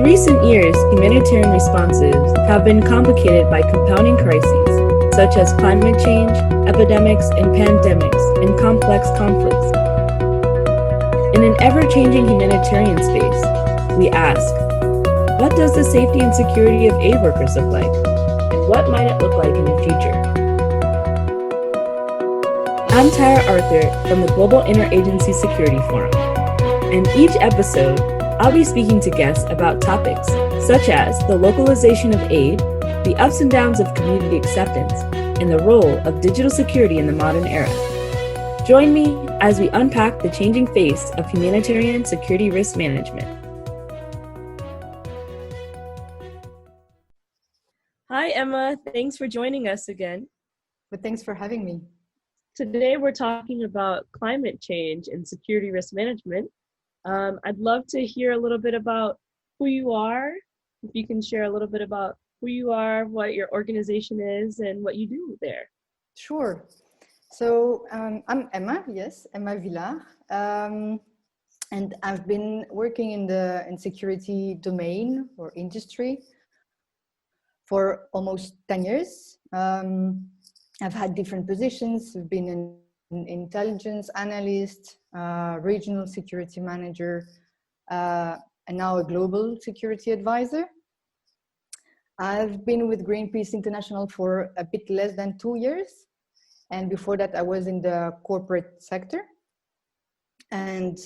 recent years, humanitarian responses have been complicated by compounding crises, such as climate change, epidemics and pandemics, and complex conflicts. In an ever-changing humanitarian space, we ask, what does the safety and security of aid workers look like? And what might it look like in the future? I'm Tara Arthur from the Global Interagency Security Forum, and each episode, I'll be speaking to guests about topics such as the localization of aid, the ups and downs of community acceptance, and the role of digital security in the modern era. Join me as we unpack the changing face of humanitarian security risk management. Hi, Emma. Thanks for joining us again. But thanks for having me. Today, we're talking about climate change and security risk management. I'd love to hear a little bit about who you are. If you can share a little bit about who you are, what your organization is, and what you do there. Sure. So I'm Emma, Emma Villard. And I've been working in the security domain or industry for almost 10 years. I've had different positions. I've been an intelligence analyst, regional security manager, and now a global security advisor. I've been with Greenpeace International for a bit less than 2 years. And before that, I was in the corporate sector. And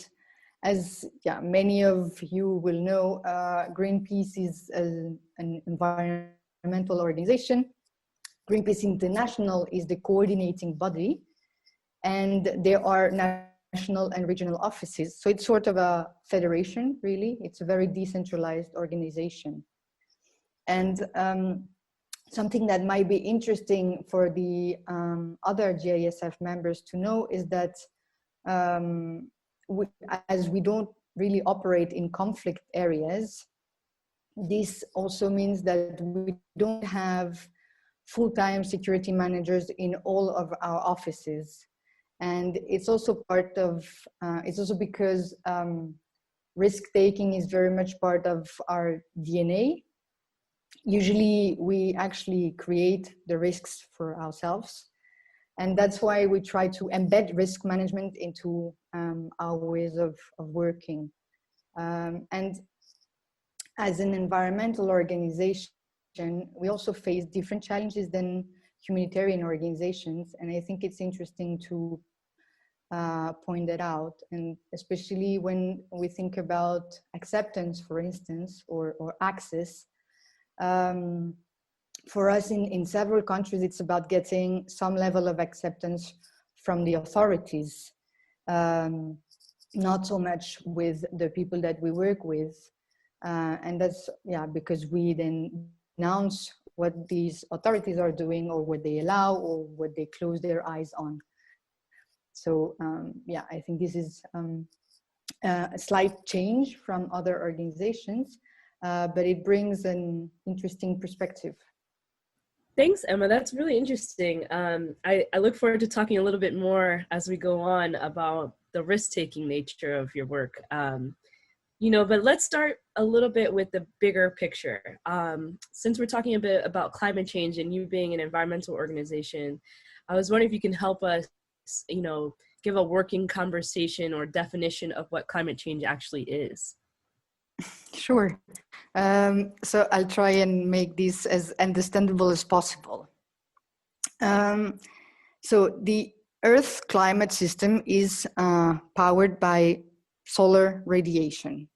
as many of you will know, Greenpeace is an environmental organization. Greenpeace International is the coordinating body, and there are national and regional offices. So it's sort of a federation, really. It's a very decentralized organization. And something that might be interesting for the other GISF members to know is that as we don't really operate in conflict areas, this also means that we don't have full-time security managers in all of our offices. And it's also part of, it's also because risk-taking is very much part of our DNA. Usually we actually create the risks for ourselves. And that's why we try to embed risk management into our ways of working. And as an environmental organization, we also face different challenges than humanitarian organizations. And I think it's interesting to point that out. And especially when we think about acceptance, for instance, or access. For us in several countries, it's about getting some level of acceptance from the authorities, not so much with the people that we work with. And that's, because we then announce what these authorities are doing or what they allow or what they close their eyes on. So, I think this is a slight change from other organizations, but it brings an interesting perspective. Thanks, Emma. That's really interesting. I look forward to talking a little bit more as we go on about the risk-taking nature of your work. But let's start a little bit with the bigger picture. Since we're talking a bit about climate change and you being an environmental organization, I was wondering if you can help us, give a working conversation or definition of what climate change actually is. Sure. So I'll try and make this as understandable as possible. So the Earth climate system is powered by solar radiation.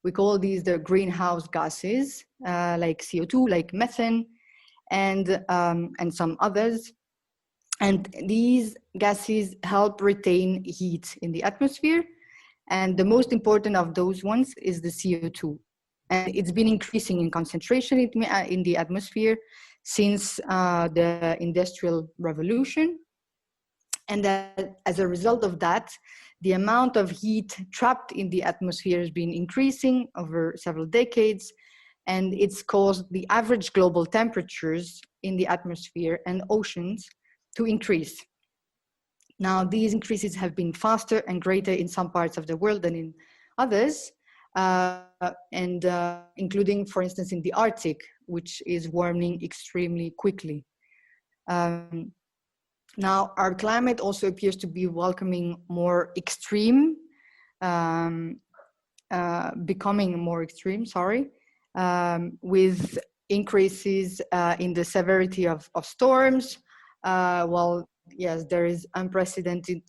We call these the greenhouse gases, like CO2, like methane, and some others. And these gases help retain heat in the atmosphere. And the most important of those ones is the CO2. And it's been increasing in concentration in the atmosphere since the Industrial Revolution. And that, as a result of that, the amount of heat trapped in the atmosphere has been increasing over several decades. And it's caused the average global temperatures in the atmosphere and oceans to increase. Now, these increases have been faster and greater in some parts of the world than in others. and including, for instance, in the Arctic, which is warming extremely quickly. Now, our climate also appears to be welcoming more extreme, becoming more extreme, sorry, with increases in the severity of storms. Well, yes, there is unprecedented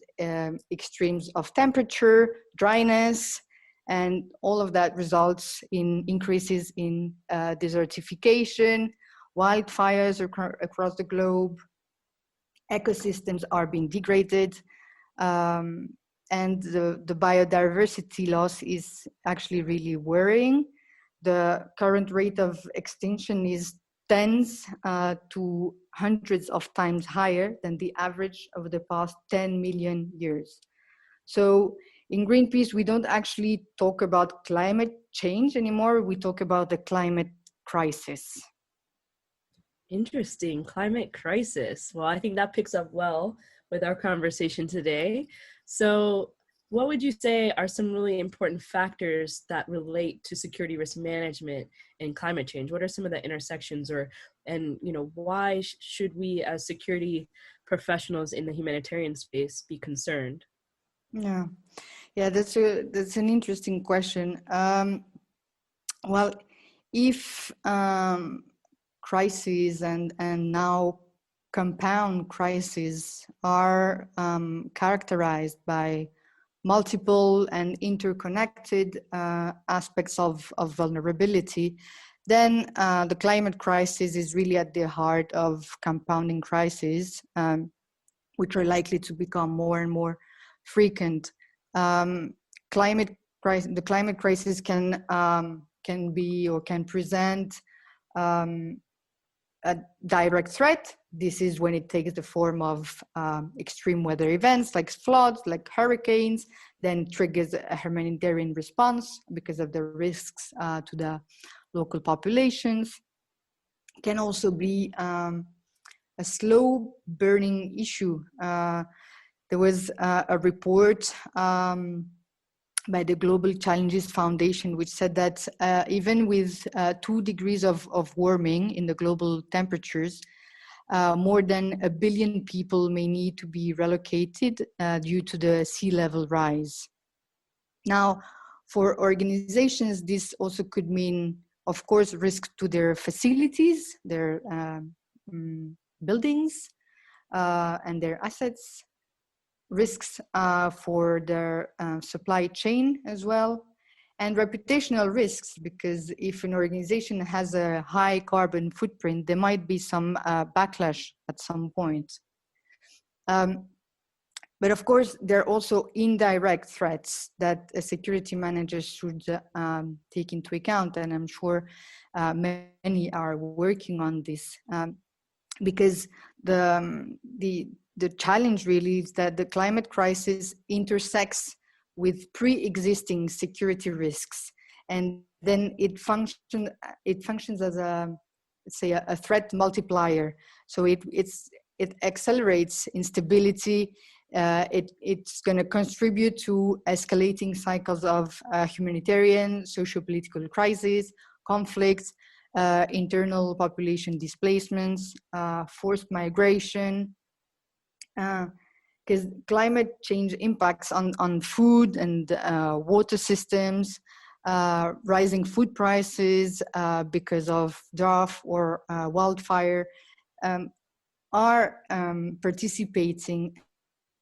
extremes of temperature, dryness, and all of that results in increases in desertification, wildfires across the globe. Ecosystems are being degraded, and the biodiversity loss is actually really worrying. The current rate of extinction is tens to hundreds of times higher than the average of the past 10 million years. So in Greenpeace, we don't actually talk about climate change anymore. We talk about the climate crisis. Interesting. Climate crisis. Well, I think that picks up well with our conversation today. So what would you say are some really important factors that relate to security risk management and climate change? What are some of the intersections, and why should we as security professionals in the humanitarian space be concerned? Yeah, that's an interesting question. Well, if crises and now compound crises are characterized by multiple and interconnected aspects of vulnerability, then the climate crisis is really at the heart of compounding crises, which are likely to become more and more frequent. The climate crisis can be or can present a direct threat. This is when it takes the form of extreme weather events like floods, like hurricanes, then triggers a humanitarian response because of the risks to the local populations. It can also be a slow burning issue. There was a report by the Global Challenges Foundation, which said that even with 2 degrees of warming in the global temperatures, more than 1 billion people may need to be relocated due to the sea level rise. Now, for organizations, this also could mean, of course, risk to their facilities, their buildings, and their assets, risks for their supply chain as well, and reputational risks, because if an organization has a high carbon footprint, there might be some backlash at some point. But of course, there are also indirect threats that a security manager should take into account, and I'm sure many are working on this, because the challenge really is that the climate crisis intersects with pre-existing security risks, and then it functions as a threat multiplier. So it accelerates instability. It's going to contribute to escalating cycles of humanitarian, socio-political crises, conflicts, internal population displacements, forced migration, because climate change impacts on food and water systems, rising food prices because of drought or wildfire, are participating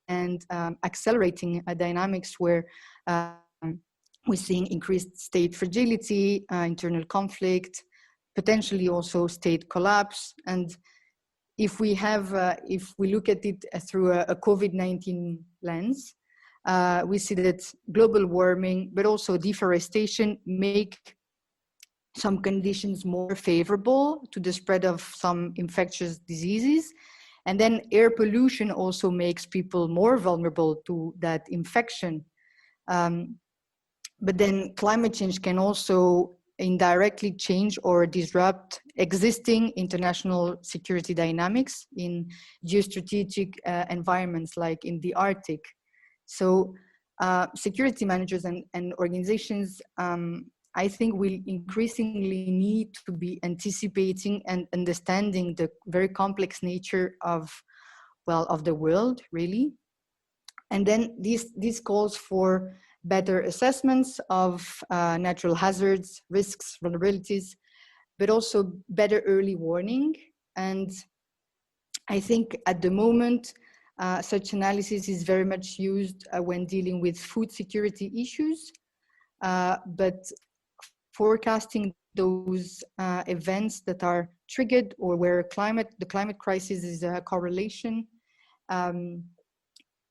and accelerating dynamics where we're seeing increased state fragility, internal conflict, potentially also state collapse. And if we look at it through a COVID-19 lens, we see that global warming, but also deforestation, make some conditions more favorable to the spread of some infectious diseases. And then air pollution also makes people more vulnerable to that infection. But then climate change can also indirectly change or disrupt existing international security dynamics in geostrategic environments like in the Arctic. So security managers and organizations, I think will increasingly need to be anticipating and understanding the very complex nature of, well, of the world, really. And then this calls for better assessments of natural hazards, risks, vulnerabilities, but also better early warning. And I think at the moment, such analysis is very much used when dealing with food security issues, but forecasting those events that are triggered or where the climate crisis is a correlation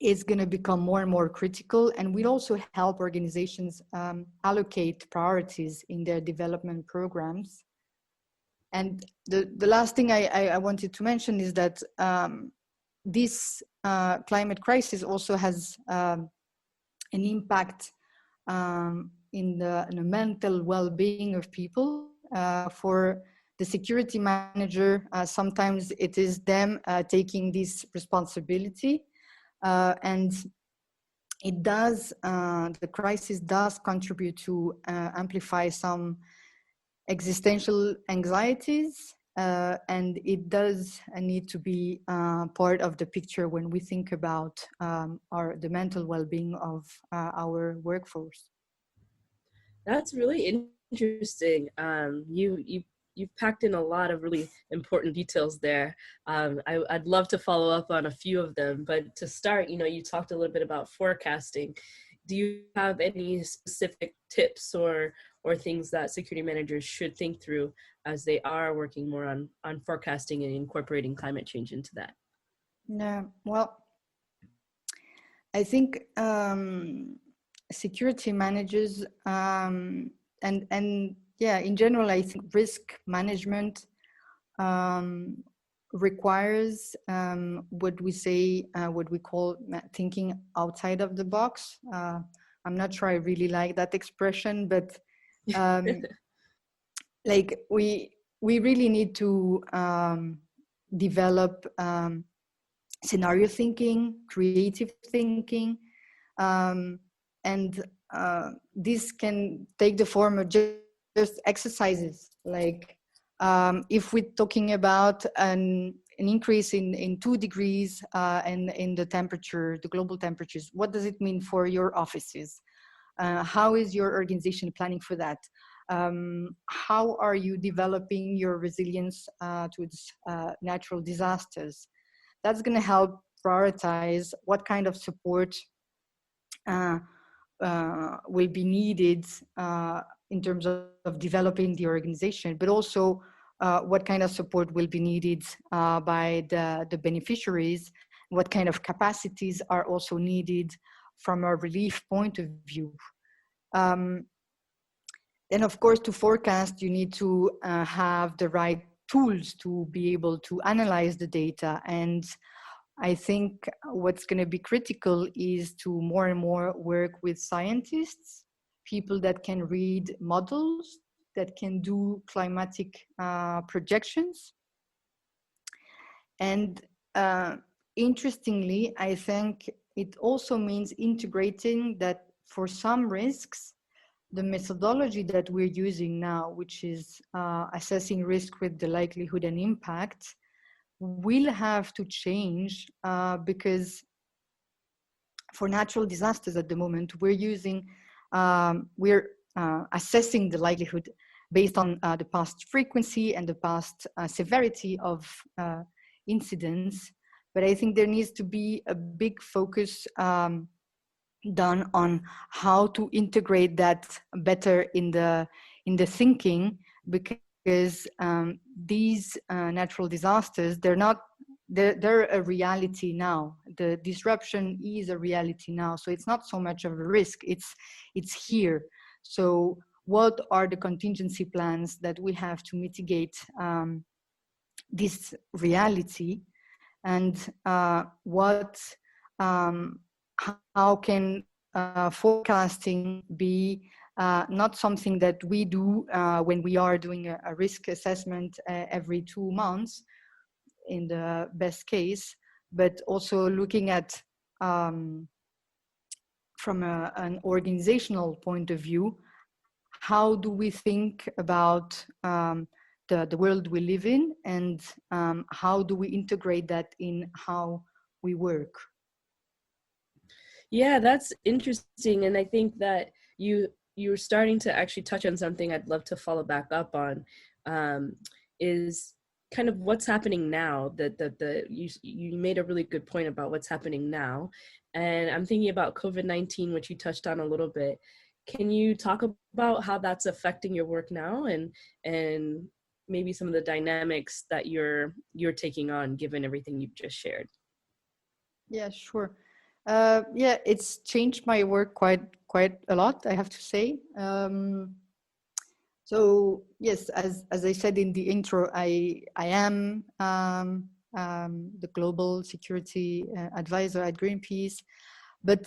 is going to become more and more critical, and will also help organizations allocate priorities in their development programs. And the last thing I wanted to mention is that this climate crisis also has an impact in the mental well-being of people. For the security manager, sometimes it is them taking this responsibility, and it does, the crisis does contribute to amplify some existential anxieties, and it does need to be part of the picture when we think about the mental well-being of our workforce. That's really interesting. You've packed in a lot of really important details there. I'd love to follow up on a few of them, but to start, you talked a little bit about forecasting. Do you have any specific tips or things that security managers should think through as they are working more on forecasting and incorporating climate change into that? Yeah, well, I think security managers and yeah, in general, I think risk management requires what we call thinking outside of the box. I'm not sure I really like that expression, but like we really need to develop scenario thinking, creative thinking, and this can take the form of just exercises. Like if we're talking about an increase in 2 degrees and in the temperature, the global temperatures, what does it mean for your offices? How is your organization planning for that? How are you developing your resilience towards natural disasters? That's going to help prioritize what kind of support will be needed in terms of developing the organization, but also what kind of support will be needed by the beneficiaries, what kind of capacities are also needed from a relief point of view. And of course, to forecast, you need to have the right tools to be able to analyze the data. And I think what's going to be critical is to more and more work with scientists, people that can read models, that can do climatic projections. And interestingly, I think it also means integrating that for some risks, the methodology that we're using now, which is assessing risk with the likelihood and impact, will have to change because for natural disasters at the moment, we're assessing the likelihood based on the past frequency and the past severity of incidents. But I think there needs to be a big focus done on how to integrate that better in the thinking, because these natural disasters, they're a reality now. The disruption is a reality now, so it's not so much of a risk, it's here. So what are the contingency plans that we have to mitigate this reality, and how can forecasting be not something that we do when we are doing a risk assessment every 2 months in the best case, but also looking at from an organizational point of view, how do we think about the world we live in, and how do we integrate that in how we work? Yeah, that's interesting. And I think that you're starting to actually touch on something I'd love to follow back up on, is kind of what's happening now. You made a really good point about what's happening now. And I'm thinking about COVID-19, which you touched on a little bit. Can you talk about how that's affecting your work now, and maybe some of the dynamics that you're taking on given everything you've just shared? Yeah, sure. Yeah, it's changed my work quite a lot, I have to say. So yes, as I said in the intro, I am the global security advisor at Greenpeace. But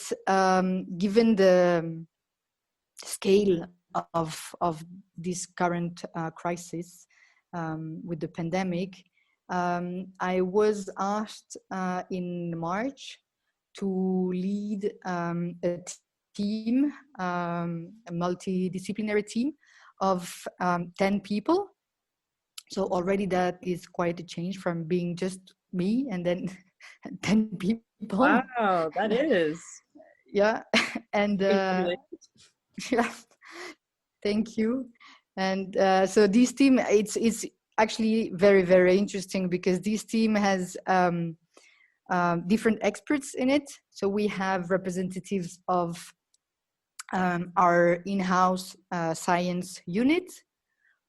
given the scale of this current crisis with the pandemic, I was asked in March to lead a team, a multidisciplinary team of 10 people. So already that is quite a change from being just me and then 10 people. Wow, that is. Yeah. And Congratulations. yeah, thank you. And so this team, it's actually very interesting, because this team has different experts in it. So we have representatives of our in-house science unit.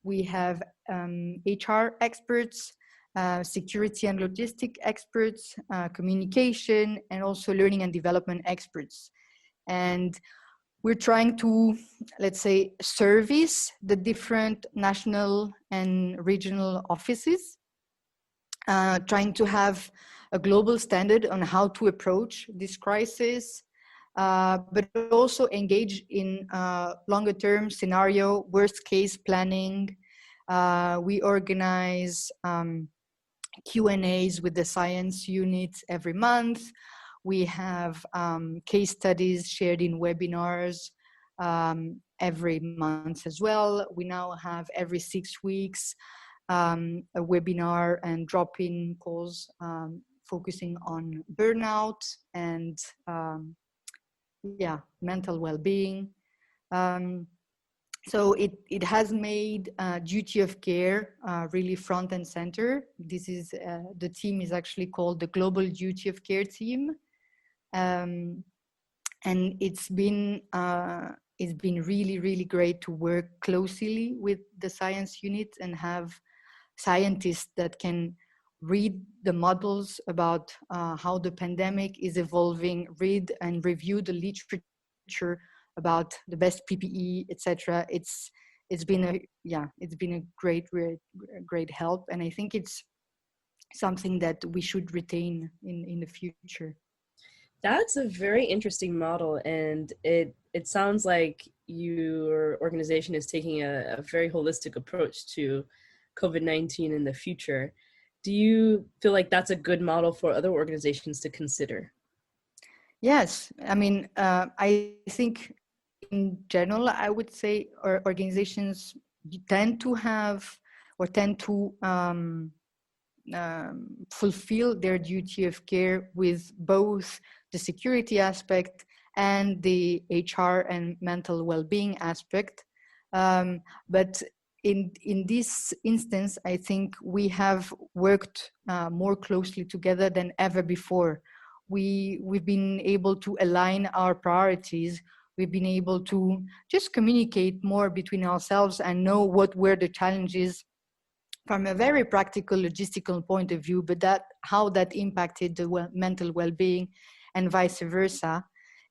We have HR experts, security and logistic experts, communication, and also learning and development experts. And we're trying to, let's say, service the different national and regional offices, trying to have a global standard on how to approach this crisis, but also engage in longer term scenario, worst case planning. We organize Q&As with the science units every month. We have case studies shared in webinars every month as well. We now have every 6 weeks a webinar and drop-in calls focusing on burnout and mental well-being. So it has made duty of care really front and center. This is the team is actually called the Global Duty of Care Team, and it's been really great to work closely with the science unit and have scientists that can read the models about how the pandemic is evolving, read and review the literature about the best PPE, etc. It's been a great help, and I think it's something that we should retain in the future. That's a very interesting model, and it sounds like your organization is taking a very holistic approach to COVID-19 in the future. Do you feel like that's a good model for other organizations to consider? Yes, I mean, I think in general, I would say our organizations tend to fulfill their duty of care with both the security aspect and the HR and mental well-being aspect. But in this instance, I think we have worked more closely together than ever before. We've been able to align our priorities. We've been able to just communicate more between ourselves and know what were the challenges from a very practical logistical point of view, but how that impacted the mental well-being and vice versa.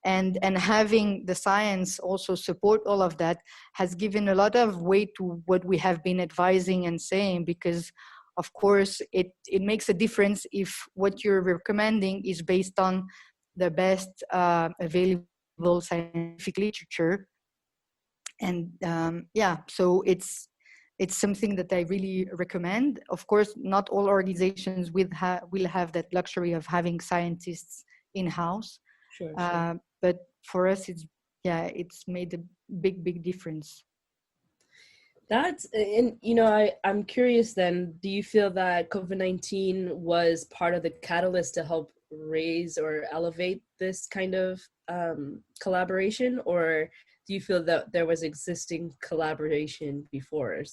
And having the science also support all of that has given a lot of weight to what we have been advising and saying, because of course it makes a difference if what you're recommending is based on the best available scientific literature. And so it's something that I really recommend. Of course, not all organizations will have that luxury of having scientists in-house. Sure. But for us, it's made a big difference. That's, and I'm curious then, do you feel that COVID-19 was part of the catalyst to help raise or elevate this kind of collaboration, or do you feel that there was existing collaboration before?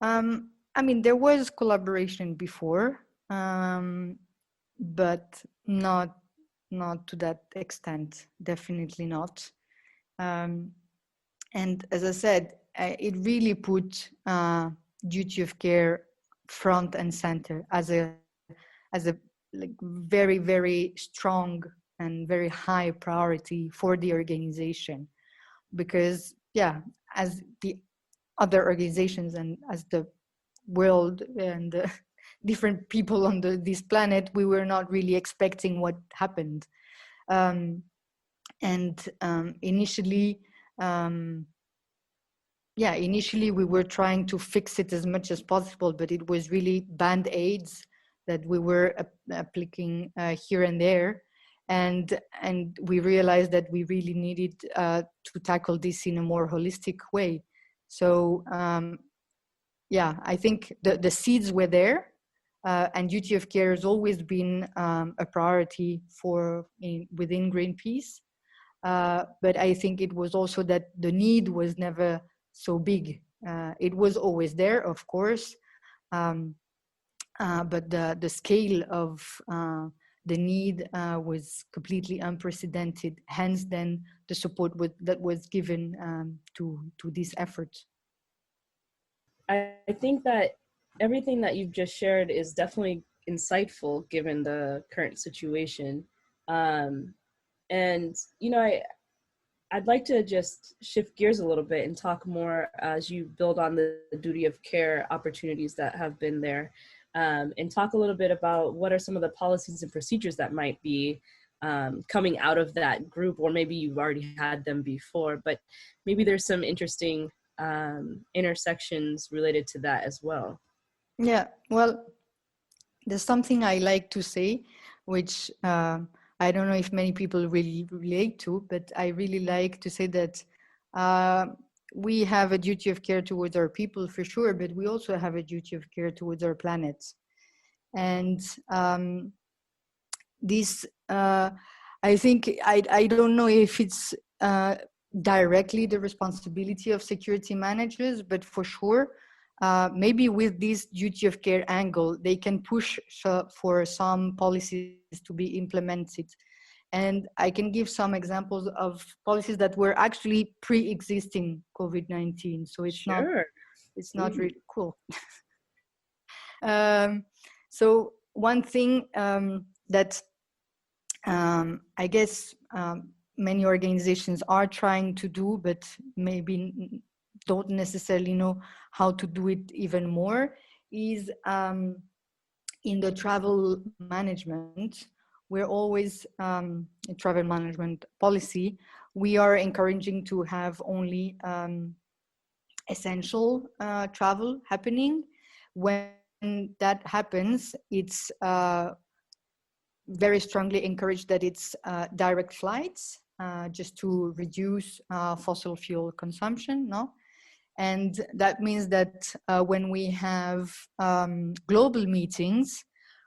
I mean, there was collaboration before, but not to that extent, definitely not. And as I said, it really put duty of care front and center as a like very strong and very high priority for the organization, because as the other organizations and as the world and different people on this planet, we were not really expecting what happened. Initially, initially we were trying to fix it as much as possible, but it was really band-aids that we were applying here and there. And we realized that we really needed to tackle this in a more holistic way. So I think the seeds were there, and duty of care has always been a priority within Greenpeace. But I think it was also that the need was never so big. It was always there, of course, but the scale of the need was completely unprecedented. Hence, then the support that was given to this effort. I think that everything that you've just shared is definitely insightful given the current situation. And, I'd like to just shift gears a little bit and talk more as you build on the duty of care opportunities that have been there, and talk a little bit about what are some of the policies and procedures that might be coming out of that group, or maybe you've already had them before, but maybe there's some interesting intersections related to that as well. Yeah, well, there's something I like to say, which I don't know if many people really relate to, but I really like to say that we have a duty of care towards our people for sure, but we also have a duty of care towards our planet. And this, I think, I don't know if it's directly the responsibility of security managers, but for sure, maybe with this duty of care angle, they can push for some policies to be implemented. And I can give some examples of policies that were actually pre-existing COVID-19. So it's not really cool. So one thing that I guess many organizations are trying to do, but maybe don't necessarily know how to do it even more, is in the travel management. We're always, travel management policy, we are encouraging to have only essential travel happening. When that happens, it's very strongly encouraged that it's direct flights, just to reduce fossil fuel consumption, no? And that means that when we have global meetings,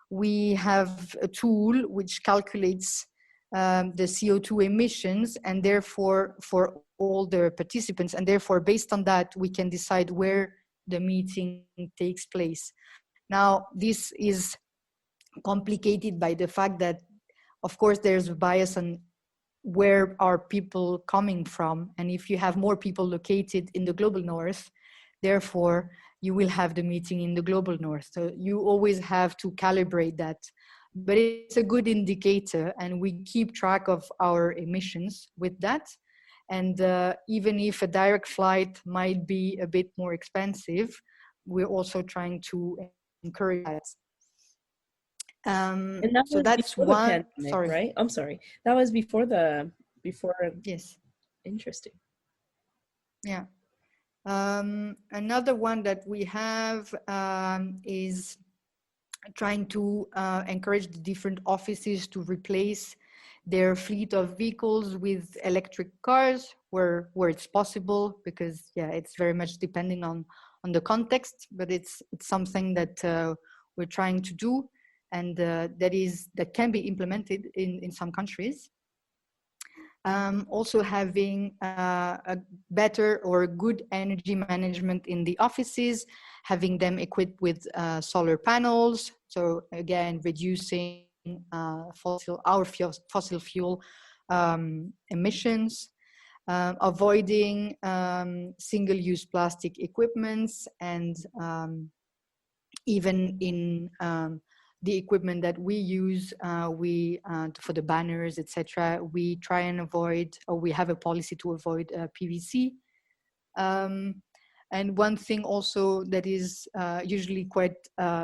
we have a tool which calculates the CO2 emissions, and therefore for all the participants, and therefore based on that, we can decide where the meeting takes place. Now, this is complicated by the fact that, of course, there's a bias on where are people coming from. And if you have more people located in the global north, therefore you will have the meeting in the global north. So you always have to calibrate that. But it's a good indicator, and we keep track of our emissions with that. And even if a direct flight might be a bit more expensive, we're also trying to encourage that. And that so was that's before one. the pandemic, right? I'm sorry. That was before. Yes. Interesting. Yeah. Another one that we have is trying to encourage the different offices to replace their fleet of vehicles with electric cars where it's possible, because yeah, it's very much depending on the context, but it's something that we're trying to do, and that can be implemented in some countries. Also having a better or good energy management in the offices, having them equipped with solar panels. So again, reducing fossil fuel emissions, avoiding single-use plastic equipments, and even in the equipment that we use, for the banners, etc., we try and avoid, or we have a policy to avoid PVC. And one thing also that is usually quite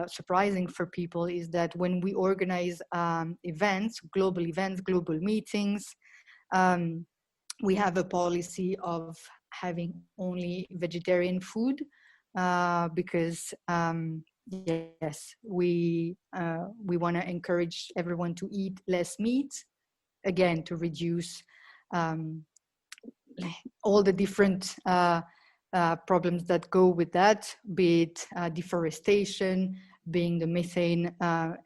surprising for people is that when we organize events, global meetings, we have a policy of having only vegetarian food, because yes, we want to encourage everyone to eat less meat, again, to reduce all the different problems that go with that, be it deforestation, being the methane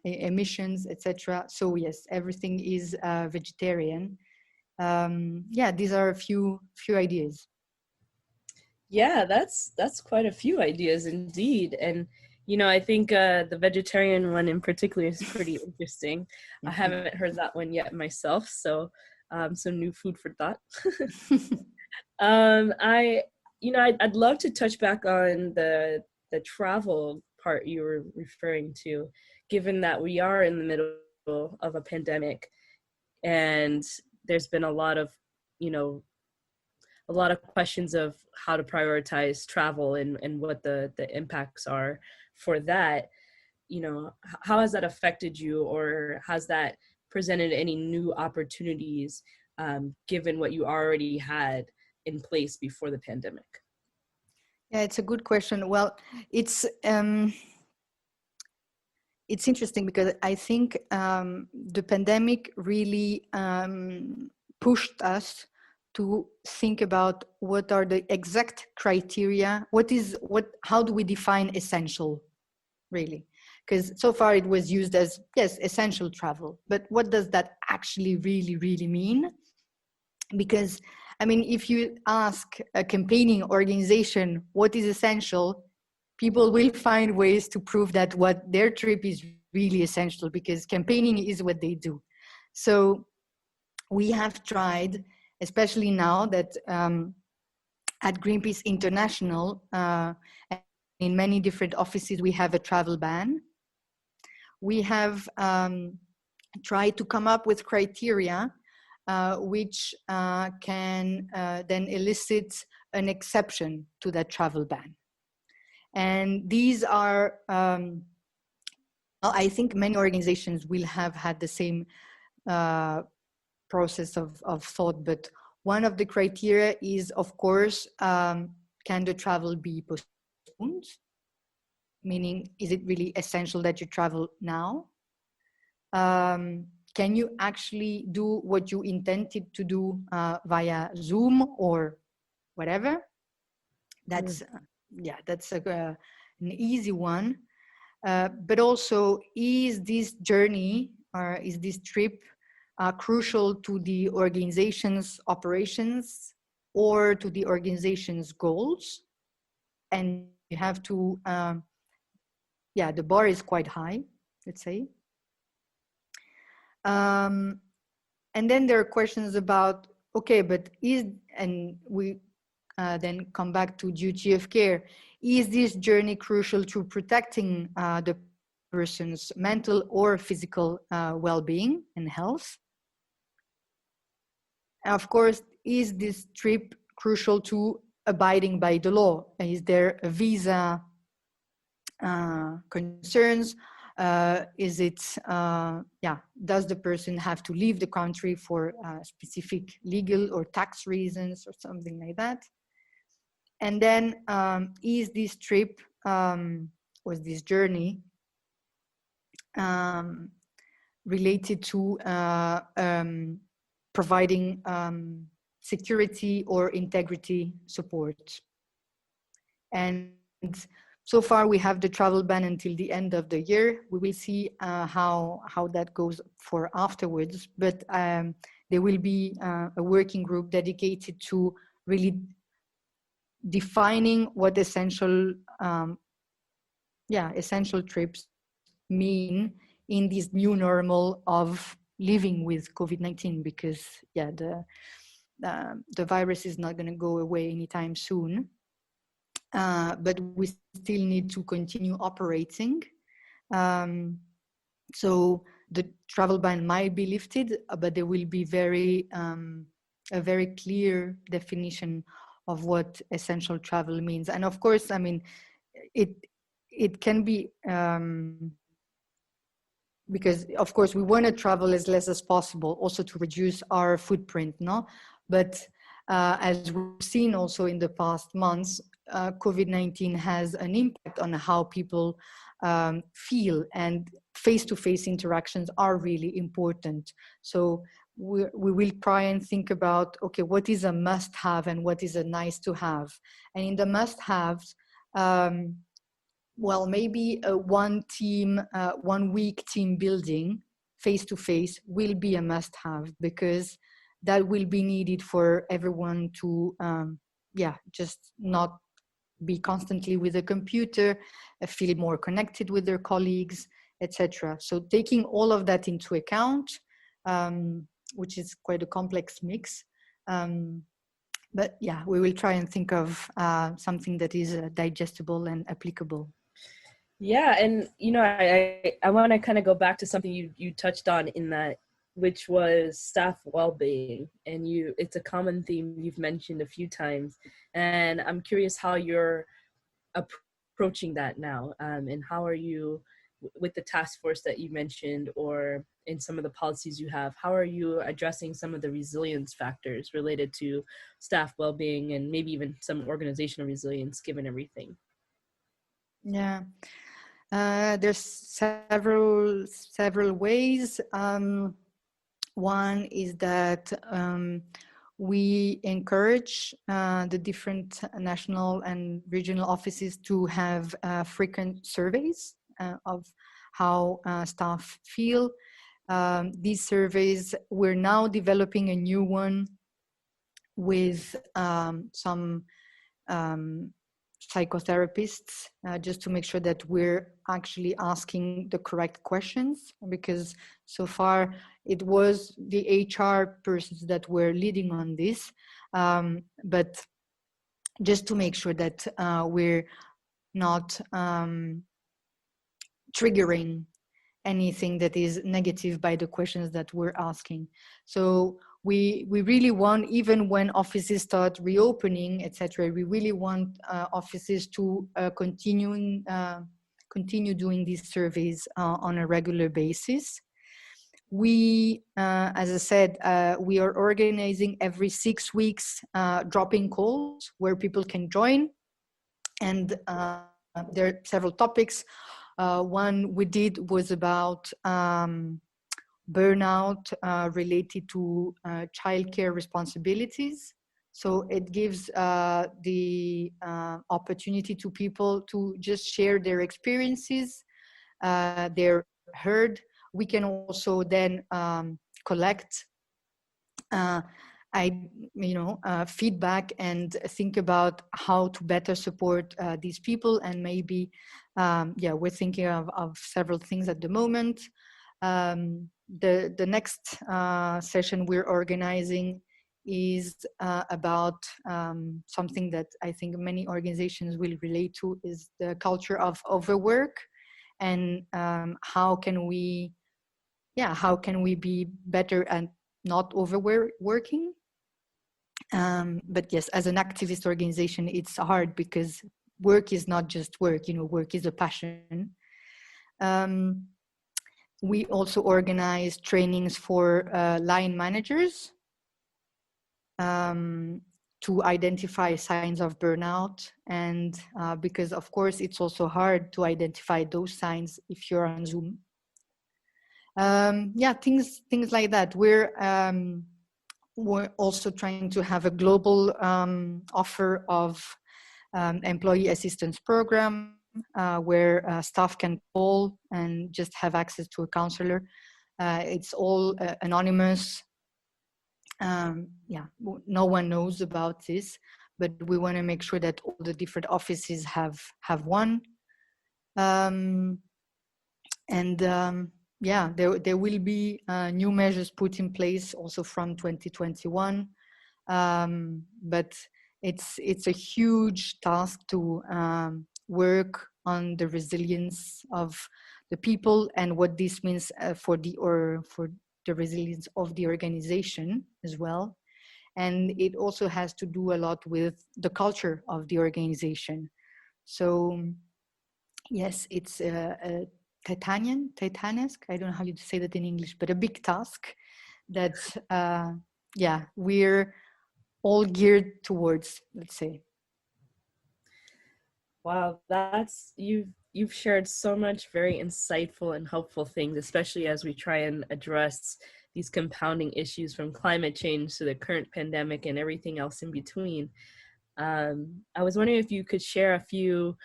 emissions, etc. So yes, everything is vegetarian. Yeah, these are a few ideas. Yeah, that's quite a few ideas indeed. And I think the vegetarian one in particular is pretty interesting. I haven't heard that one yet myself, so some new food for thought. I'd love to touch back on the travel part you were referring to, given that we are in the middle of a pandemic, and there's been a lot of questions of how to prioritize travel and what the impacts are for that. How has that affected you, or has that presented any new opportunities given what you already had in place before the pandemic? Yeah, it's a good question. Well, it's interesting because I think the pandemic really pushed us to think about what are the exact criteria, how do we define essential, really? Because so far it was used as, yes, essential travel, but what does that actually really mean? Because I mean, if you ask a campaigning organization what is essential, people will find ways to prove that what their trip is really essential, because campaigning is what they do. So we have tried, especially now that at Greenpeace International, in many different offices, we have a travel ban. We have tried to come up with criteria which can then elicit an exception to that travel ban. And these are, I think many organizations will have had the same process of thought, but one of the criteria is, of course, can the travel be postponed? Meaning, is it really essential that you travel now? Can you actually do what you intended to do via Zoom or whatever? That's that's an easy one. But also, is this journey or is this trip crucial to the organization's operations or to the organization's goals? And you have to, the bar is quite high, let's say. And then there are questions about, okay, but and we then come back to duty of care. Is this journey crucial to protecting the person's mental or physical well-being and health? And of course, is this trip crucial to abiding by the law? Is there a visa concerns? Is it, does the person have to leave the country for specific legal or tax reasons or something like that? And then is this trip, was this journey related to providing security or integrity support. And so far we have the travel ban until the end of the year. We will see how that goes for afterwards, but there will be a working group dedicated to really defining what essential trips mean in this new normal of living with COVID-19, because the virus is not going to go away anytime soon. But we still need to continue operating. So the travel ban might be lifted, but there will be a very clear definition of what essential travel means. And of course, I mean, it can be, because of course we want to travel as less as possible, also to reduce our footprint, no? But as we've seen also in the past months, COVID-19 has an impact on how people feel, and face-to-face interactions are really important. So we will try and think about, okay, what is a must-have and what is a nice-to-have? And in the must-haves, well, maybe a 1 week team building face-to-face will be a must-have, because that will be needed for everyone to, just not be constantly with a computer, feel more connected with their colleagues, etc. So taking all of that into account, which is quite a complex mix. But yeah, we will try and think of something that is digestible and applicable. Yeah, and I want to kind of go back to something you touched on in that, which was staff well-being, and it's a common theme you've mentioned a few times, and I'm curious how you're approaching that now, and how are you, with the task force that you mentioned, or in some of the policies you have, how are you addressing some of the resilience factors related to staff well-being, and maybe even some organizational resilience given everything? Yeah, there's several ways. One is that we encourage the different national and regional offices to have frequent surveys of how staff feel. These surveys, we're now developing a new one with some psychotherapists, just to make sure that we're actually asking the correct questions, because so far it was the HR persons that were leading on this, but just to make sure that we're not triggering anything that is negative by the questions that we're asking. So we really want, even when offices start reopening, etc., we really want offices to continue doing these surveys on a regular basis. We, as I said, we are organizing every 6 weeks drop-in calls where people can join, and there are several topics. One we did was about burnout related to childcare responsibilities. So it gives the opportunity to people to just share their experiences. They're heard. We can also then collect feedback and think about how to better support these people. And maybe, we're thinking of several things at the moment. The next session we're organizing is about something that I think many organizations will relate to, is the culture of overwork, and how can we be better at not overworking. But yes, as an activist organization, it's hard because work is not just work, work is a passion. We also organize trainings for line managers to identify signs of burnout. And because of course, it's also hard to identify those signs if you're on Zoom. Things like that. We're we're also trying to have a global offer of employee assistance program where staff can call and just have access to a counselor. It's all anonymous. Yeah, no one knows about this, but we want to make sure that all the different offices have one. Yeah, there will be new measures put in place also from 2021. But it's a huge task to work on the resilience of the people and what this means for the resilience of the organization as well. And it also has to do a lot with the culture of the organization. So yes, it's a titanesque, I don't know how you say that in English, but a big task that yeah, we're all geared towards, let's say. Wow, that's you've shared so much very insightful and helpful things, especially as we try and address these compounding issues from climate change to the current pandemic and everything else in between. I was wondering if you could share a few,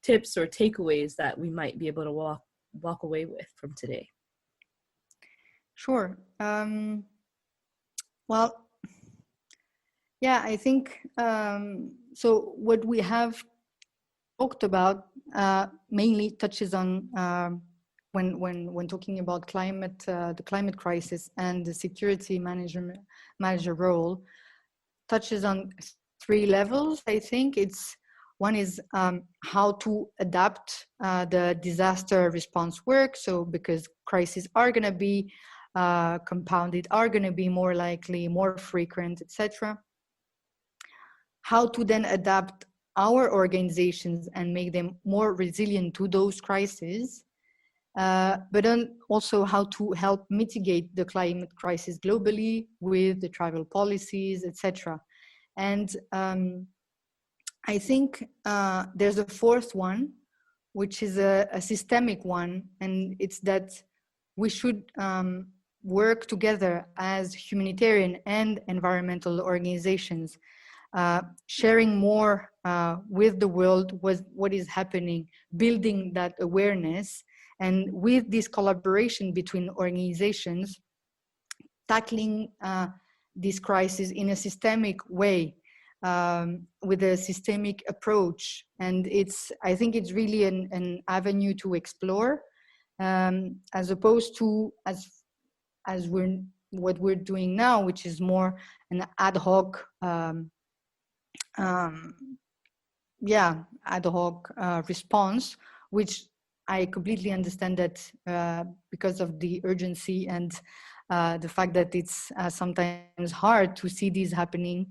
tips or takeaways that we might be able to walk away with from today. Sure. Well, yeah, I think so. What we have talked about mainly touches on when talking about climate, the climate crisis and the security manager role, touches on 3 levels. I think it's one is how to adapt the disaster response work. So because crises are going to be compounded, are going to be more likely, more frequent, etc. How to then adapt our organizations and make them more resilient to those crises, but then also how to help mitigate the climate crisis globally with the travel policies, etc. And I think there's a 4th one, which is a systemic one, and it's that we should work together as humanitarian and environmental organizations, sharing more with the world what is happening, building that awareness, and with this collaboration between organizations, tackling this crisis in a systemic way, with a systemic approach. And I think it's really an avenue to explore, as opposed to what we're doing now, which is more an ad hoc ad hoc response, which I completely understand that because of the urgency and the fact that it's sometimes hard to see these happening,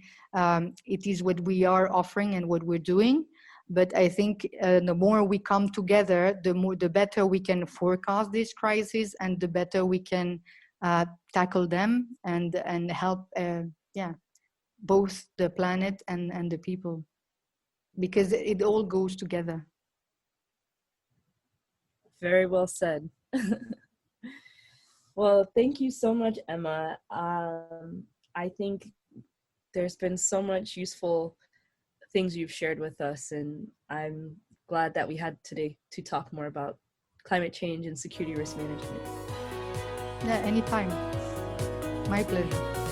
it is what we are offering and what we're doing. But I think the more we come together, the better we can forecast this crisis, and the better we can tackle them and help both the planet and the people, because it all goes together. Very well said. Well, thank you so much, Emma. I think there's been so much useful things you've shared with us, and I'm glad that we had today to talk more about climate change and security risk management. Yeah, anytime. My pleasure.